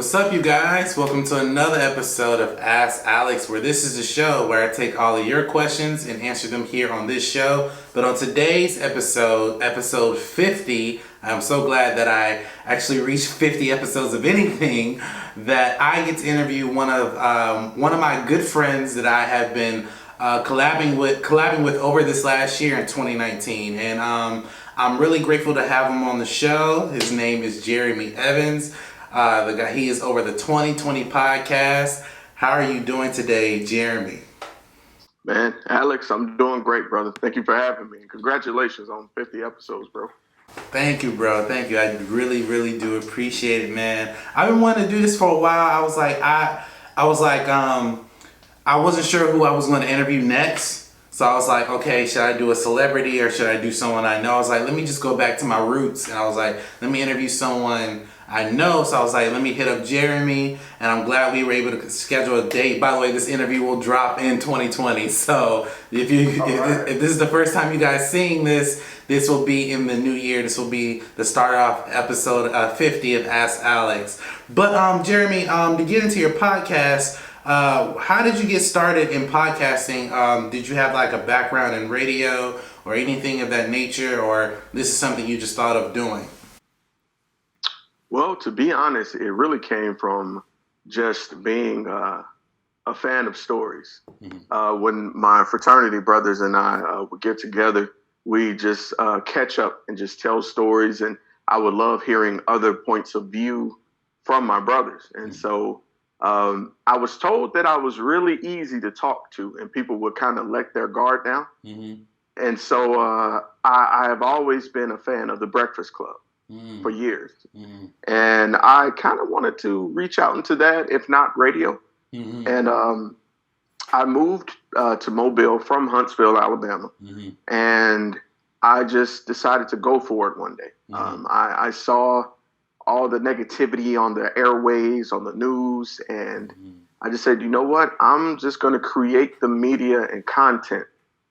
What's up, you guys? Welcome to another episode of Ask Alex, where this is a show where I take all of your questions and answer them here on this show. But on today's episode 50, I'm so glad that I actually reached 50 episodes of anything, that I get to interview one of my good friends that I have been collabing with over this last year in 2019, and I'm really grateful to have him on the show. His name is Jeremy Evans. He is over the 2020 podcast. How are you doing today, Jeremy? Man, Alex, I'm doing great, brother. Thank you for having me. Congratulations on 50 episodes, bro. Thank you, bro. Thank you. I really, really do appreciate it, man. I've been wanting to do this for a while. I wasn't sure who I was going to interview next. So I was like, okay, should I do a celebrity or should I do someone I know? I was like, let me just go back to my roots. And I was like, let me interview someone I know. So I was like, let me hit up Jeremy. And I'm glad we were able to schedule a date. By the way, this interview will drop in 2020. So if this is the first time you guys seeing this will be in the new year. This will be the start off episode 50 of Ask Alex. But Jeremy, to get into your podcast, how did you get started in podcasting? Did you have like a background in radio or anything of that nature, or this is something you just thought of doing? Well, to be honest, it really came from just being a fan of stories. Mm-hmm. When my fraternity brothers and I would get together, we just catch up and just tell stories, and I would love hearing other points of view from my brothers. And mm-hmm. so I was told that I was really easy to talk to and people would kind of let their guard down. Mm-hmm. And so I have always been a fan of The Breakfast Club for years. Mm-hmm. And I kind of wanted to reach out into that, if not radio. Mm-hmm. And I moved to Mobile from Huntsville, Alabama. Mm-hmm. And I just decided to go for it one day. Mm-hmm. I saw all the negativity on the airways, on the news. And I just said, you know what? I'm just going to create the media and content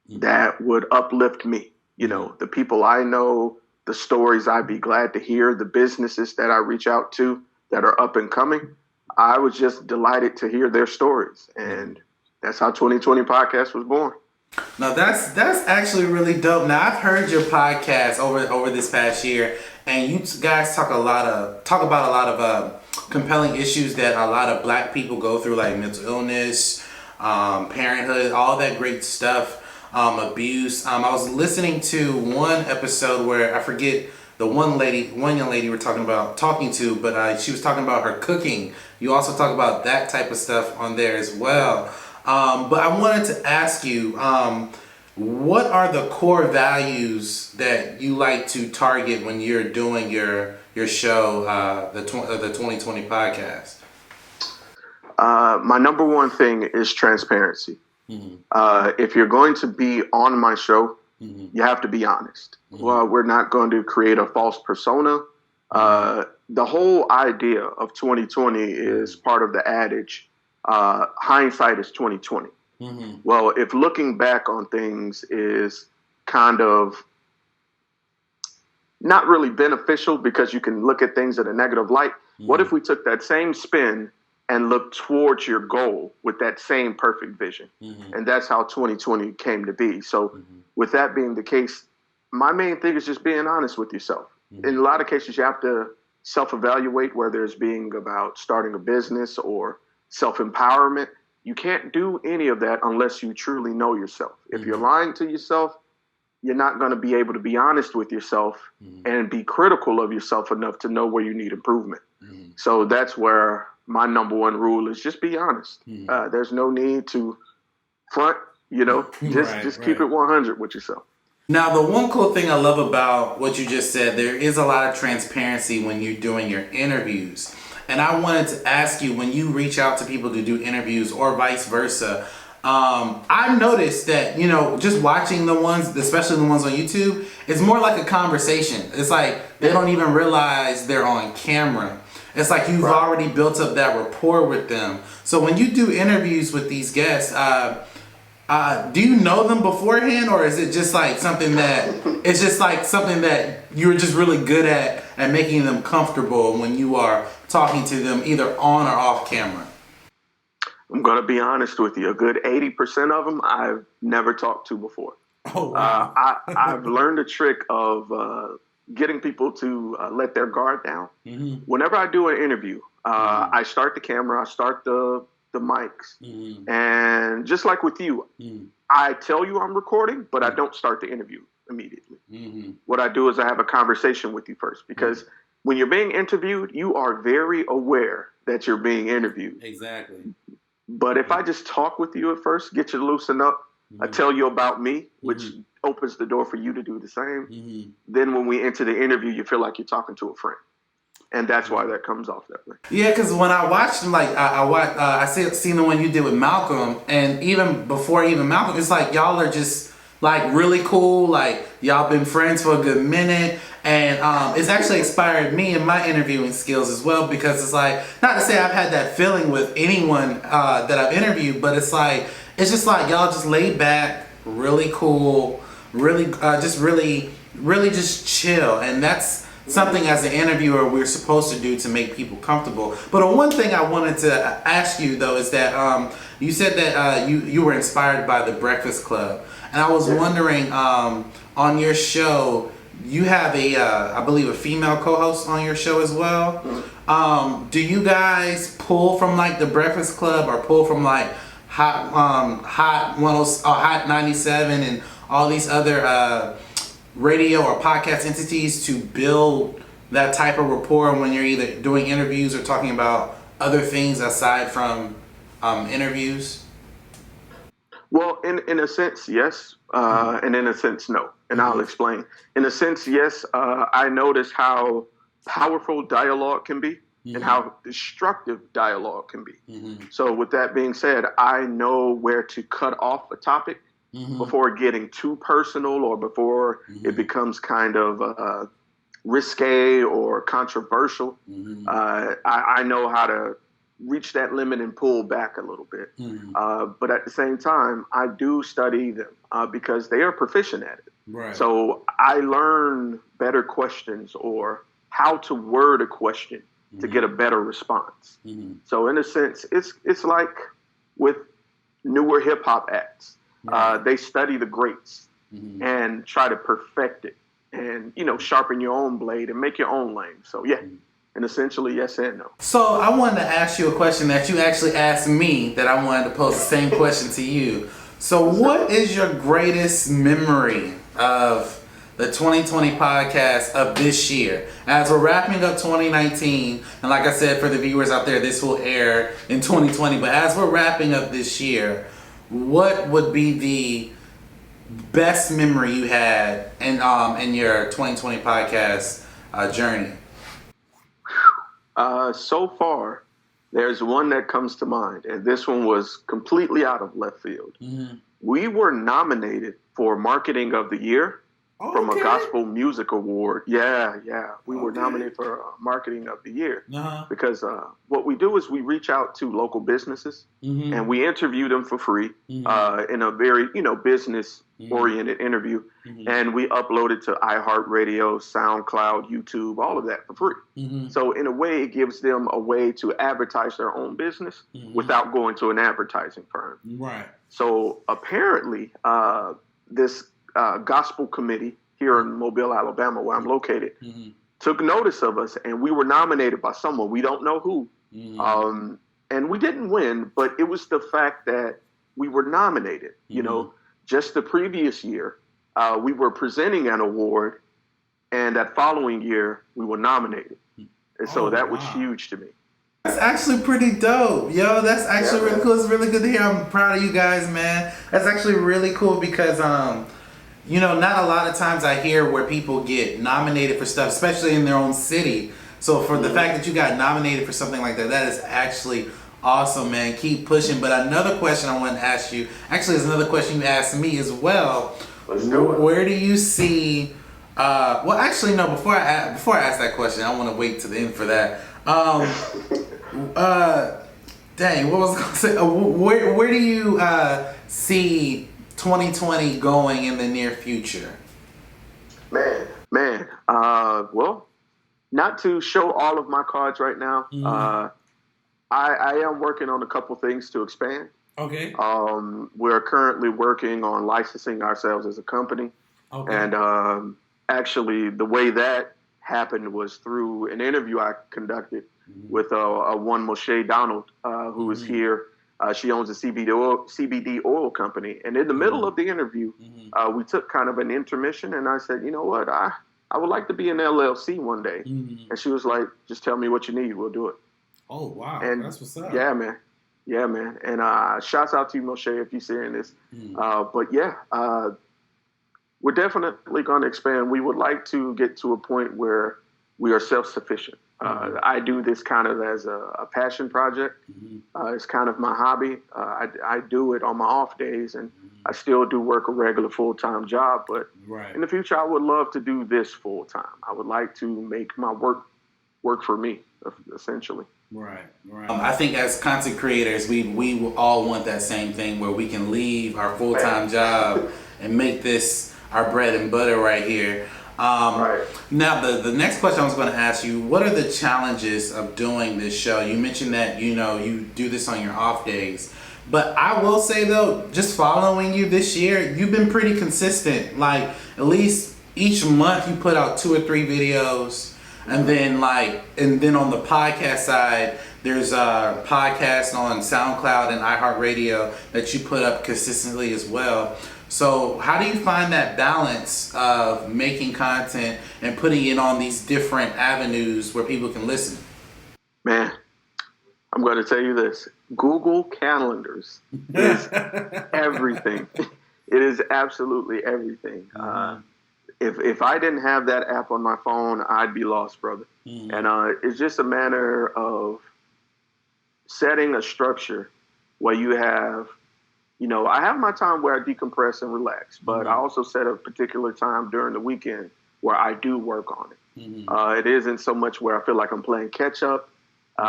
that would uplift me. You know, the people I know, the stories I'd be glad to hear, the businesses that I reach out to that are up and coming. I was just delighted to hear their stories. And that's how 2020 podcast was born. No, that's actually really dope. Now, I've heard your podcast over this past year, and you guys talk about a lot of compelling issues that a lot of Black people go through, like mental illness, parenthood, all that great stuff, abuse. I was listening to one episode where I forget the one young lady we're talking to, but she was talking about her cooking. You also talk about that type of stuff on there as well. But I wanted to ask you, what are the core values that you like to target when you're doing your show, the 2020 podcast? My number one thing is transparency. Mm-hmm. If you're going to be on my show, mm-hmm. you have to be honest. Mm-hmm. Well, we're not going to create a false persona. The whole idea of 2020 is part of the adage, hindsight is 2020. Mm-hmm. Well, if looking back on things is kind of not really beneficial because you can look at things in a negative light, mm-hmm. what if we took that same spin and looked towards your goal with that same perfect vision? Mm-hmm. And that's how 2020 came to be. So mm-hmm. with that being the case, my main thing is just being honest with yourself. Mm-hmm. In a lot of cases, you have to self-evaluate, whether it's being about starting a business or self-empowerment. You can't do any of that unless you truly know yourself. If mm-hmm. you're lying to yourself, you're not going to be able to be honest with yourself mm-hmm. and be critical of yourself enough to know where you need improvement. Mm-hmm. So that's where my number one rule is just be honest. Mm-hmm. There's no need to front, just keep it 100 with yourself. Now, the one cool thing I love about what you just said, there is a lot of transparency when you're doing your interviews. And I wanted to ask you, when you reach out to people to do interviews or vice versa, I've noticed that, just watching the ones, especially the ones on YouTube, it's more like a conversation. It's like they don't even realize they're on camera. It's like you've already built up that rapport with them. So when you do interviews with these guests, do you know them beforehand, or is it just like something that you're just really good at making them comfortable when you are talking to them either on or off camera? I'm going to be honest with you. A good 80% of them I've never talked to before. Oh, wow. I've learned a trick of getting people to let their guard down. Mm-hmm. Whenever I do an interview, I start the camera, I start the mics. Mm-hmm. And just like with you, I tell you I'm recording, but I don't start the interview immediately. Mm-hmm. What I do is I have a conversation with you first, because when you're being interviewed, you are very aware that you're being interviewed. Exactly. But if I just talk with you at first, get you to loosen up, I tell you about me, which opens the door for you to do the same. Mm-hmm. Then when we enter the interview, you feel like you're talking to a friend. And that's why that comes off that way. Yeah, because when I watched them, like I seen the one you did with Malcolm, and even before Malcolm, it's like y'all are just like really cool. Like y'all been friends for a good minute, and it's actually inspired me in my interviewing skills as well. Because it's like, not to say I've had that feeling with anyone that I've interviewed, but it's just like y'all just laid back, really cool, really just chill, and that's something as an interviewer we're supposed to do to make people comfortable. But one thing I wanted to ask you though is that you said that you were inspired by the Breakfast Club, and I was wondering, on your show you have I believe a female co-host on your show as well. Do you guys pull from like the Breakfast Club or pull from like Hot 97 and all these other radio or podcast entities to build that type of rapport when you're either doing interviews or talking about other things aside from interviews? Well, in a sense, yes, and in a sense, no. And I'll explain. In a sense, yes, I notice how powerful dialogue can be and how destructive dialogue can be. So with that being said, I know where to cut off a topic before getting too personal or before it becomes kind of risque or controversial. I know how to reach that limit and pull back a little bit. But at the same time, I do study them because they are proficient at it. Right. So I learn better questions or how to word a question to get a better response. So in a sense, it's like with newer hip hop acts. They study the greats and try to perfect it and, sharpen your own blade and make your own lane. So, yeah, and essentially yes and no. So I wanted to ask you a question that you actually asked me that I wanted to pose the same question to you. So what is your greatest memory of the 2020 podcast of this year? As we're wrapping up 2019, and like I said, for the viewers out there, this will air in 2020, but as we're wrapping up this year, what would be the best memory you had in your 2020 podcast journey? So far, there's one that comes to mind, and this one was completely out of left field. We were nominated for Marketing of the Year from a Gospel Music Award. Yeah. We were nominated for Marketing of the Year because what we do is we reach out to local businesses and we interview them for free in a very, business-oriented interview. And we upload it to iHeartRadio, SoundCloud, YouTube, all of that for free. So in a way, it gives them a way to advertise their own business without going to an advertising firm. Right. So apparently, this gospel committee here in Mobile, Alabama, where I'm located, took notice of us, and we were nominated by someone. We don't know who. And we didn't win, but it was the fact that we were nominated. Just the previous year, we were presenting an award, and that following year, we were nominated. And so that was huge to me. That's actually pretty dope. Yo, that's actually really cool. It's really good to hear. I'm proud of you guys, man. That's actually really cool because, not a lot of times I hear where people get nominated for stuff, especially in their own city. So for the fact that you got nominated for something like that, that is actually awesome, man. Keep pushing. But another question I want to ask you, actually, is another question you asked me as well. Let's do it. Where do you see? Well, actually, no. Before I ask that question, I want to wait to the end for that. Dang, what was I gonna say? Where do you see 2020 going in the near future? Man. Well, not to show all of my cards right now. Mhm. I am working on a couple things to expand. Okay. We're currently working on licensing ourselves as a company. Okay. And actually, the way that happened was through an interview I conducted with a one Moshe Donald, who is here. She owns a CBD oil company. And in the middle of the interview, we took kind of an intermission. And I said, you know what? I would like to be an LLC one day. And she was like, just tell me what you need. We'll do it. Oh, wow. And that's what's up. Yeah, man. Yeah, man. And shouts out to you, Moshe, if you're seeing this. But yeah, we're definitely going to expand. We would like to get to a point where we are self-sufficient. I do this kind of as a passion project. It's kind of my hobby. I do it on my off days, and I still do work a regular full-time job. But in the future, I would love to do this full-time. I would like to make my work for me, essentially. Right. I think as content creators, we all want that same thing where we can leave our full-time job and make this our bread and butter right here. Now, the next question I was going to ask you, what are the challenges of doing this show? You mentioned that, you do this on your off days. But I will say, though, just following you this year, you've been pretty consistent. Like, at least each month you put out 2 or 3 videos. And then on the podcast side, there's a podcast on SoundCloud and iHeartRadio that you put up consistently as well. So how do you find that balance of making content and putting it on these different avenues where people can listen? Man, I'm going to tell you this. Google Calendars is everything. It is absolutely everything. If I didn't have that app on my phone, I'd be lost, brother. And it's just a matter of setting a structure where you have, I have my time where I decompress and relax, but I also set a particular time during the weekend where I do work on it. It isn't so much where I feel like I'm playing catch up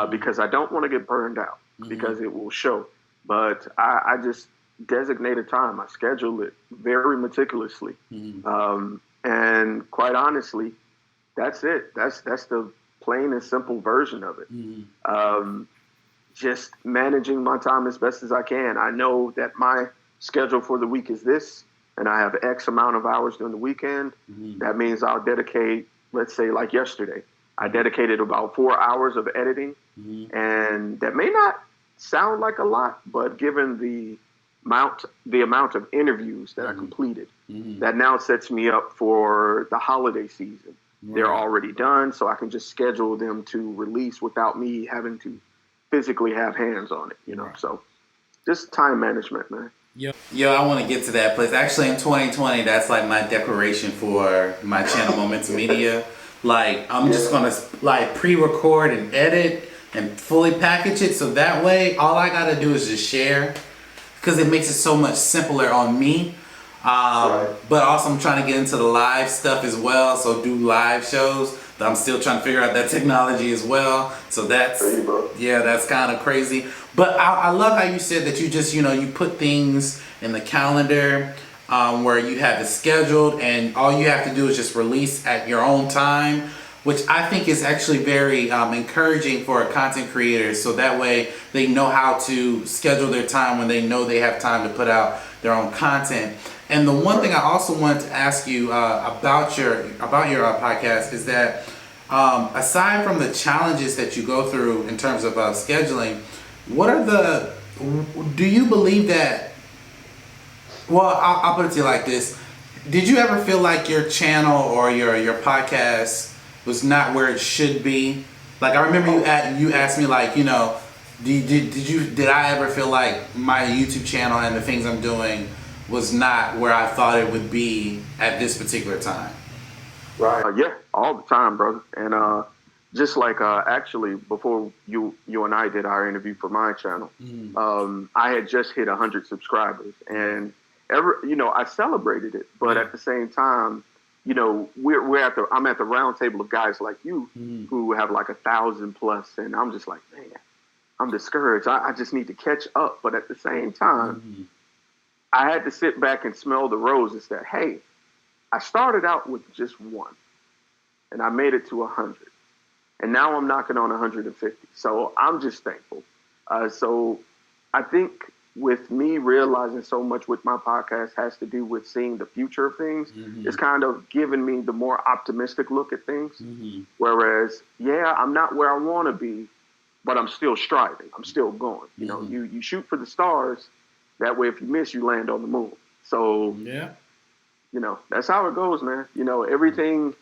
because I don't want to get burned out because it will show. But I just designate a time. I schedule it very meticulously. And quite honestly, that's it. That's the plain and simple version of it. Just managing my time as best as I can. I know that my schedule for the week is this, and I have X amount of hours during the weekend. That means I'll dedicate, let's say like yesterday, I dedicated about 4 hours of editing. And that may not sound like a lot, but given the amount of interviews that I completed, that now sets me up for the holiday season. They're already done, so I can just schedule them to release without me having to physically have hands on it, So just time management, man. Yo, I want to get to that place. Actually, in 2020, that's like my declaration for my channel, Momentum Media. Like, I'm just going to pre-record and edit and fully package it. So that way, all I got to do is just share. Because it makes it so much simpler on me. But also I'm trying to get into the live stuff as well. So do live shows. I'm still trying to figure out that technology as well. So that's kind of crazy. But I love how you said that you just, you put things in the calendar where you have it scheduled and all you have to do is just release at your own time, which I think is actually very encouraging for content creators. So that way they know how to schedule their time when they know they have time to put out their own content. And the one thing I also wanted to ask you about your podcast is that aside from the challenges that you go through in terms of scheduling, do you believe that, well, I'll put it to you like this. Did you ever feel like your channel or your podcast was not where it should be? Like, I remember you asked me, like, did I ever feel like my YouTube channel and the things I'm doing was not where I thought it would be at this particular time? Right. Yeah, all the time, brother. And just like actually before you and I did our interview for my channel, I had just hit 100 subscribers, and I celebrated it, but at the same time, I'm at the round table of guys like you who have like 1,000 plus, and I'm just like, man, I'm discouraged. I just need to catch up. But at the same time, I had to sit back and smell the roses that, hey, I started out with just 1 and I made it to 100. and now I'm knocking on 150. So I'm just thankful. So I think with me realizing so much with my podcast has to do with seeing the future of things, it's kind of given me the more optimistic look at things. Whereas, yeah, I'm not where I want to be, but I'm still striving. I'm still going. You know, you shoot for the stars. That way, if you miss, you land on the moon. So, you know, that's how it goes, man. You know, everything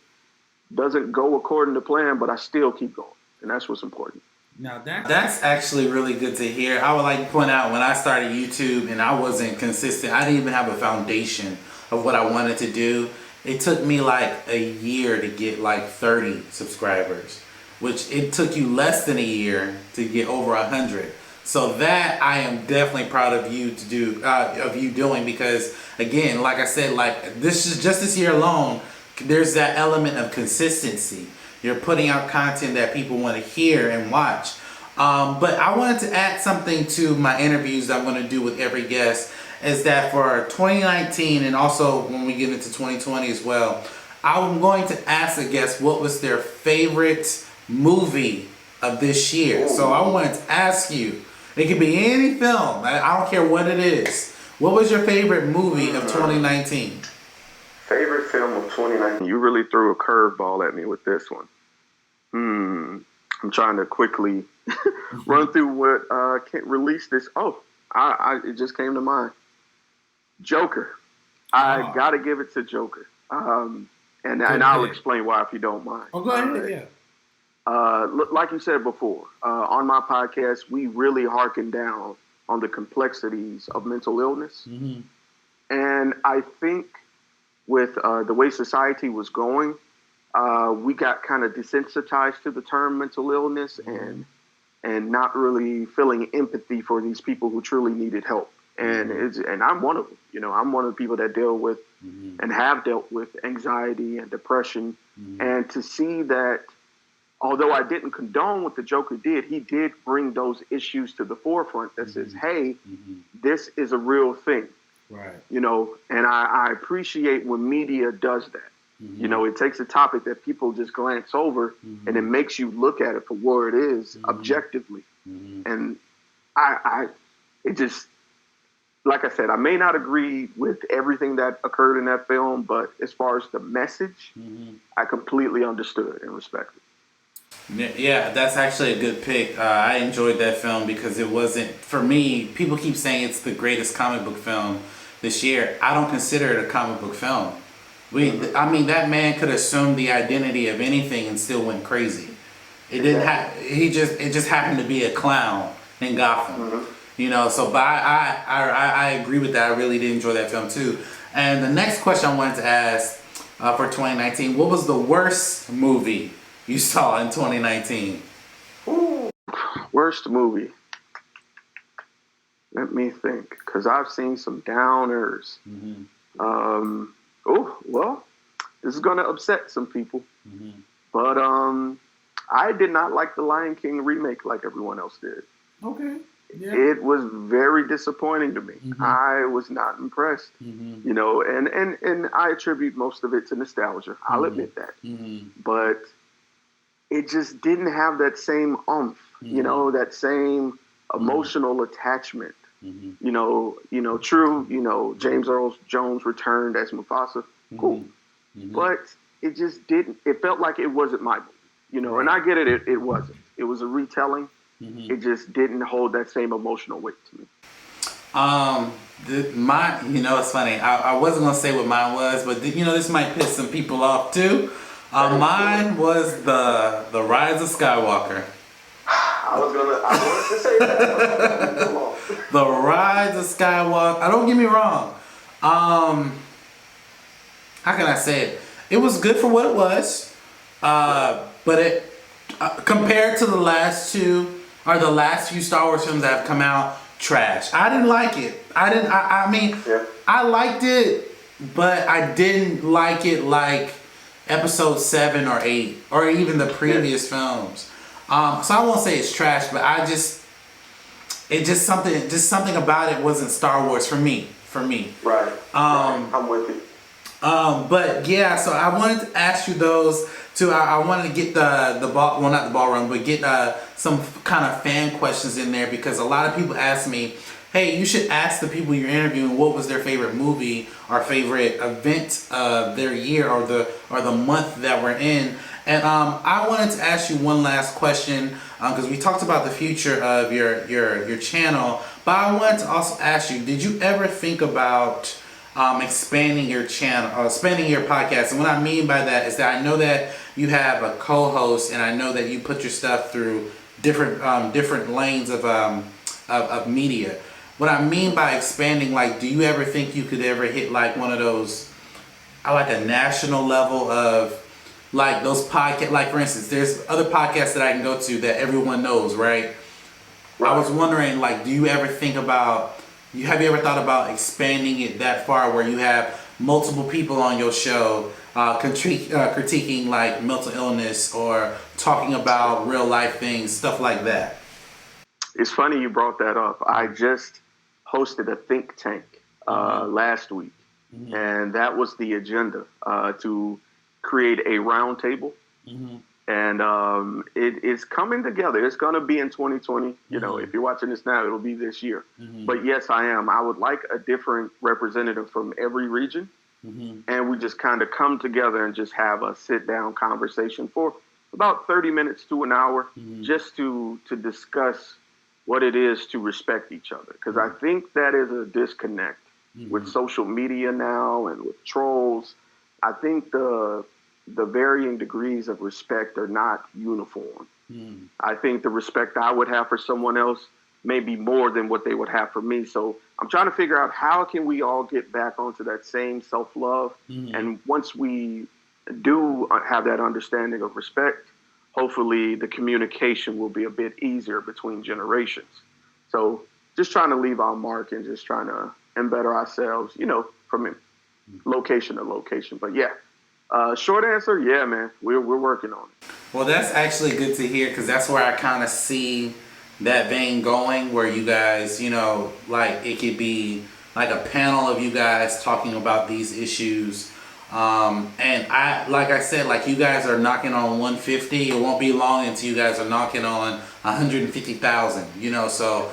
doesn't go according to plan, but I still keep going. And that's what's important. Now that's actually really good to hear. I would like to point out when I started YouTube and I wasn't consistent, I didn't even have a foundation of what I wanted to do. It took me like a year to get like 30 subscribers, which it took you less than a year to get over 100. So that I am definitely proud of you to do, of you doing, because again, like I said, like this is just this year alone, there's that element of consistency. You're putting out content that people want to hear and watch. But I wanted to add something to my interviews that I'm going to do with every guest, is that for 2019 and also when we get into 2020 as well, I'm going to ask a guest what was their favorite movie of this year. So I wanted to ask you, it could be any film, I don't care what it is. What was your favorite movie of 2019? Favorite film of 2019? You really threw a curveball at me with this one. I'm trying to quickly run through what can't release this. Oh, it just came to mind. Joker. I gotta give it to Joker. And I'll explain why if you don't mind. Oh, go ahead. Yeah. Like you said before, on my podcast, we really harken down on the complexities of mental illness. And I think with the way society was going, we got kind of desensitized to the term mental illness and not really feeling empathy for these people who truly needed help. And I'm one of them. You know, I'm one of the people that deal with and have dealt with anxiety and depression. And to see that, although I didn't condone what the Joker did, he did bring those issues to the forefront that says, hey, this is a real thing. Right. You know, and I appreciate when media does that. You know, it takes a topic that people just glance over and it makes you look at it for what it is objectively. And it just, like I said, I may not agree with everything that occurred in that film, but as far as the message, I completely understood and respected. Yeah, that's actually a good pick. I enjoyed that film because it wasn't, for me, people keep saying it's the greatest comic book film this year. I don't consider it a comic book film. I mean, that man could assume the identity of anything and still went crazy. It didn't have. It just happened to be a clown in Gotham. You know. So, but I agree with that. I really did enjoy that film too. And the next question I wanted to ask for 2019: what was the worst movie you saw in 2019? Ooh, worst movie. Let me think, because I've seen some downers. Oh, well, this is going to upset some people. But I did not like the Lion King remake like everyone else did. Okay. Yeah. It was very disappointing to me. I was not impressed. You know, and I attribute most of it to nostalgia. I'll admit that. But it just didn't have that same oomph, you know, that same emotional attachment. You know, true, you know, James Earl Jones returned as Mufasa. Cool. But it just didn't, it felt like it wasn't my movie, you know, and I get it, it wasn't. It was a retelling. It just didn't hold that same emotional weight to me. You know, it's funny. I wasn't going to say what mine was, but you know, this might piss some people off too. Mine was the Rise of Skywalker. I wanted to say that. The Rise of Skywalker. Don't get me wrong. How can I say it? It was good for what it was. But it compared to the last few Star Wars films that have come out, trash. I didn't like it. I mean, I liked it, but I didn't like it like Episode 7 or 8 or even the previous films. So I won't say it's trash, but something about it wasn't Star Wars for me. Right. I'm with you. But yeah, so I wanted to ask you those too, I wanted to get the ball, well, not the ball run, but get some kind of fan questions in there, because a lot of people ask me, hey, you should ask the people you're interviewing what was their favorite movie or favorite event of their year or the month that we're in. And I wanted to ask you one last question, because we talked about the future of your channel, but I wanted to also ask you, did you ever think about expanding your channel, expanding your podcast? And what I mean by that is that I know that you have a co-host, and I know that you put your stuff through different lanes of media. What I mean by expanding, like, do you ever think you could ever hit like one of those, like a national level of like those podcasts? Like, for instance, there's other podcasts that I can go to that everyone knows, right? I was wondering, like, do you ever think about, have you ever thought about expanding it that far where you have multiple people on your show critiquing like mental illness or talking about real life things, stuff like that? It's funny you brought that up. I just hosted a think tank last week, and that was the agenda, to create a round table. And it is coming together. It's going to be in 2020. You know, if you're watching this now, it'll be this year. But yes, I am. I would like a different representative from every region. And we just kind of come together and just have a sit down conversation for about 30 minutes to an hour, just to discuss what it is to respect each other. Because I think that is a disconnect with social media now and with trolls. I think the varying degrees of respect are not uniform. I think the respect I would have for someone else may be more than what they would have for me. So I'm trying to figure out how can we all get back onto that same self-love. And once we do have that understanding of respect, hopefully the communication will be a bit easier between generations. So just trying to leave our mark and just trying to embetter ourselves, you know, from location to location. But yeah, short answer, yeah, man, we're working on it. Well, that's actually good to hear, because that's where I kind of see that vein going, where you guys, you know, like it could be like a panel of you guys talking about these issues. And like I said, like you guys are knocking on 150. It won't be long until you guys are knocking on 150,000, you know, so,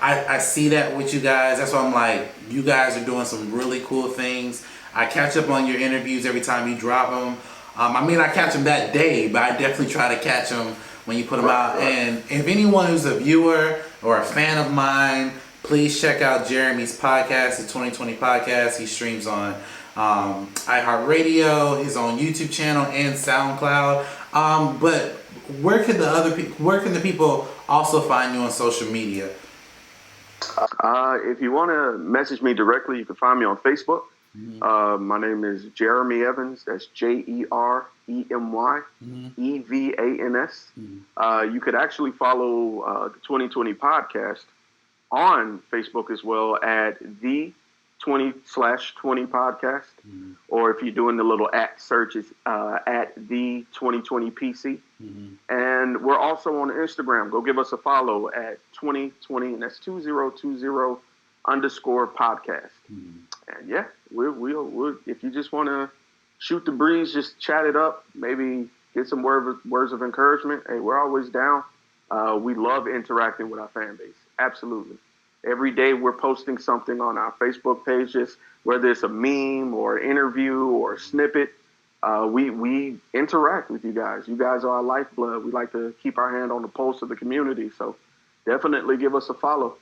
I see that with you guys. That's why I'm like, you guys are doing some really cool things. I catch up on your interviews every time you drop them. I mean, I catch them that day, but I definitely try to catch them when you put them out. And if anyone who's a viewer or a fan of mine, please check out Jeremy's podcast, the 2020 podcast. He streams on iHeartRadio, his own YouTube channel, and SoundCloud. But where can the people also find you on social media? If you want to message me directly, you can find me on Facebook. My name is Jeremy Evans. That's JeremyEvans. You could actually follow the 2020 podcast on Facebook as well at the 20/20 podcast. Or if you're doing the little at search, it's at the 2020 PC. And we're also on Instagram. Go give us a follow at 2020, and that's 2020_podcast. And yeah, we'll if you just want to shoot the breeze, just chat it up, maybe get some words of encouragement. Hey, we're always down. We love interacting with our fan base. Absolutely. Every day we're posting something on our Facebook pages, whether it's a meme or an interview or a snippet. We interact with you guys. You guys are our lifeblood. We like to keep our hand on the pulse of the community. So definitely give us a follow.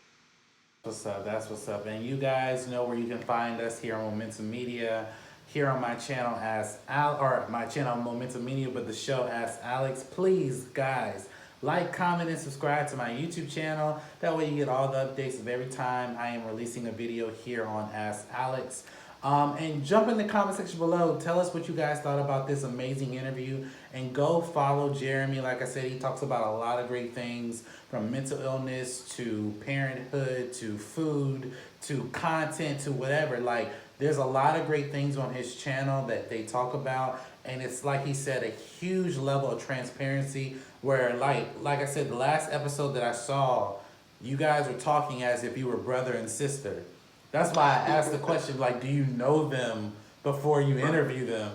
What's up? That's what's up. And you guys know where you can find us here on Momentum Media, here on my channel as my channel Momentum Media, but the show as Alex. Please, guys, like, comment, and subscribe to my YouTube channel. That way you get all the updates of every time I am releasing a video here on Ask Alex. And jump in the comment section below. Tell us what you guys thought about this amazing interview. And go follow Jeremy. Like I said, he talks about a lot of great things, from mental illness to parenthood to food to content to whatever. Like, there's a lot of great things on his channel that they talk about. And it's, like he said, a huge level of transparency where, like I said, the last episode that I saw, you guys were talking as if you were brother and sister. That's why I asked the question, like, do you know them before you interview them?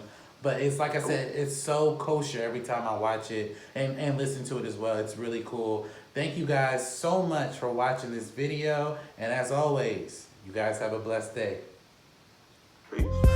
But it's like I said, it's so kosher every time I watch it and listen to it as well. It's really cool. Thank you guys so much for watching this video. And as always, you guys have a blessed day. Peace.